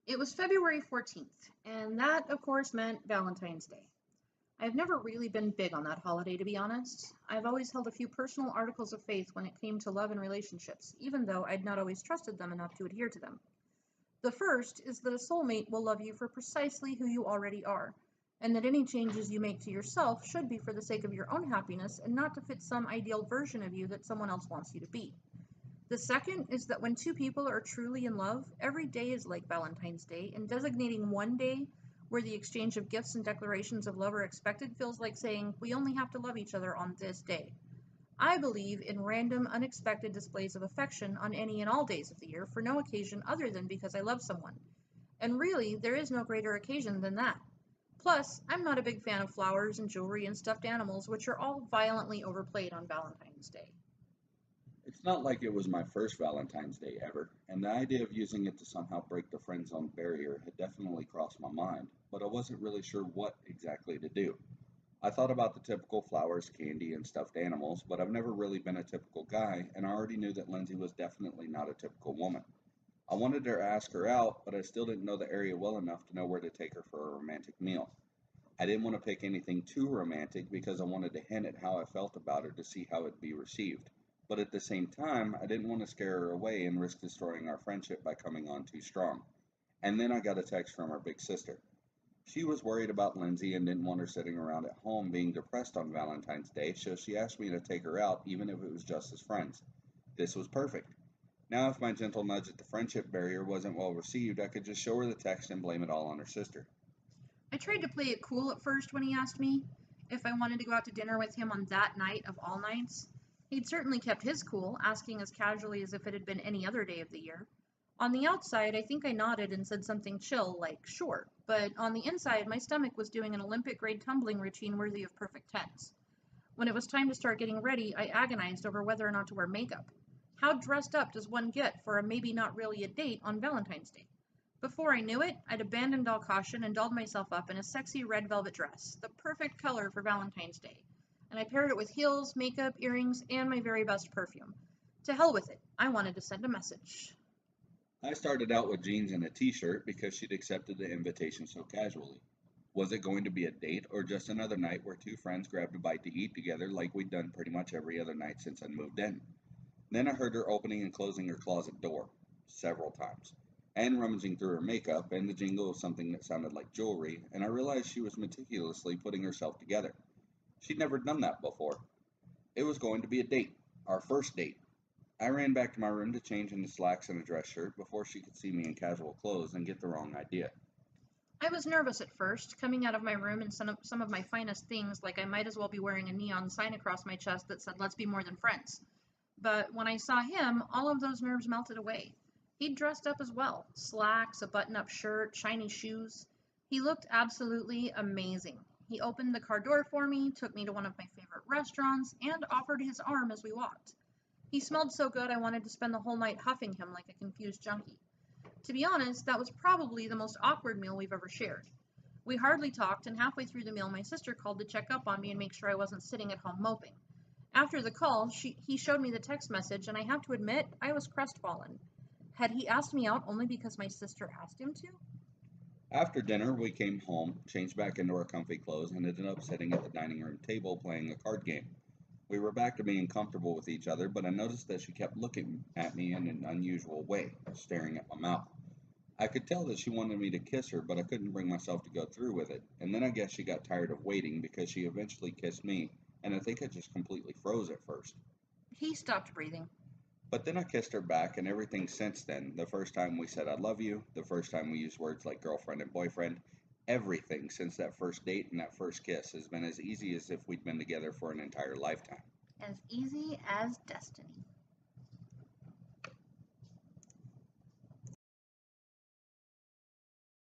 It was February 14th, and that, of course, meant Valentine's Day. I've never really been big on that holiday, to be honest. I've always held a few personal articles of faith when it came to love and relationships, even though I'd not always trusted them enough to adhere to them. The first is that a soulmate will love you for precisely who you already are, and that any changes you make to yourself should be for the sake of your own happiness and not to fit some ideal version of you that someone else wants you to be. The second is that when two people are truly in love, every day is like Valentine's Day, and designating one day where the exchange of gifts and declarations of love are expected feels like saying, we only have to love each other on this day. I believe in random, unexpected displays of affection on any and all days of the year for no occasion other than because I love someone. And really, there is no greater occasion than that. Plus, I'm not a big fan of flowers and jewelry and stuffed animals, which are all violently overplayed on Valentine's Day. It's not like it was my first Valentine's Day ever, and the idea of using it to somehow break the friend zone barrier had definitely crossed my mind, but I wasn't really sure what exactly to do. I thought about the typical flowers, candy, and stuffed animals, but I've never really been a typical guy, and I already knew that Lindsay was definitely not a typical woman. I wanted to ask her out, but I still didn't know the area well enough to know where to take her for a romantic meal. I didn't want to pick anything too romantic because I wanted to hint at how I felt about her to see how it'd be received. But at the same time, I didn't want to scare her away and risk destroying our friendship by coming on too strong. And then I got a text from her big sister. She was worried about Lindsay and didn't want her sitting around at home being depressed on Valentine's Day, so she asked me to take her out even if it was just as friends. This was perfect. Now, if my gentle nudge at the friendship barrier wasn't well received, I could just show her the text and blame it all on her sister. I tried to play it cool at first when he asked me if I wanted to go out to dinner with him on that night of all nights. He'd certainly kept his cool, asking as casually as if it had been any other day of the year. On the outside, I think I nodded and said something chill, like, sure, but on the inside, my stomach was doing an Olympic grade tumbling routine worthy of perfect tens. When it was time to start getting ready, I agonized over whether or not to wear makeup. How dressed up does one get for a maybe not really a date on Valentine's Day? Before I knew it, I'd abandoned all caution and dolled myself up in a sexy red velvet dress, the perfect color for Valentine's Day, and I paired it with heels, makeup, earrings, and my very best perfume. To hell with it, I wanted to send a message. I started out with jeans and a t shirt because she'd accepted the invitation so casually. Was it going to be a date or just another night where two friends grabbed a bite to eat together like we'd done pretty much every other night since I'd moved in? Then I heard her opening and closing her closet door several times, and rummaging through her makeup and the jingle of something that sounded like jewelry, and I realized she was meticulously putting herself together. She'd never done that before. It was going to be a date, our first date. I ran back to my room to change into slacks and a dress shirt before she could see me in casual clothes and get the wrong idea. I was nervous at first, coming out of my room in some of my finest things, like I might as well be wearing a neon sign across my chest that said, let's be more than friends. But when I saw him, all of those nerves melted away. He'd dressed up as well, slacks, a button up shirt, shiny shoes. He looked absolutely amazing. He opened the car door for me, took me to one of my favorite restaurants, and offered his arm as we walked. He smelled so good I wanted to spend the whole night huffing him like a confused junkie. To be honest, that was probably the most awkward meal we've ever shared. We hardly talked, and halfway through the meal, my sister called to check up on me and make sure I wasn't sitting at home moping. After the call, he showed me the text message, and I have to admit, I was crestfallen. Had he asked me out only because my sister asked him to? After dinner, we came home, changed back into our comfy clothes, and ended up sitting at the dining room table playing a card game. We were back to being comfortable with each other, but I noticed that she kept looking at me in an unusual way, staring at my mouth. I could tell that she wanted me to kiss her, but I couldn't bring myself to go through with it. And then I guess she got tired of waiting because she eventually kissed me, and I think I just completely froze at first. He stopped breathing. But then I kissed her back, and everything since then, the first time we said I love you, the first time we used words like girlfriend and boyfriend, everything since that first date and that first kiss has been as easy as if we'd been together for an entire lifetime. As easy as destiny.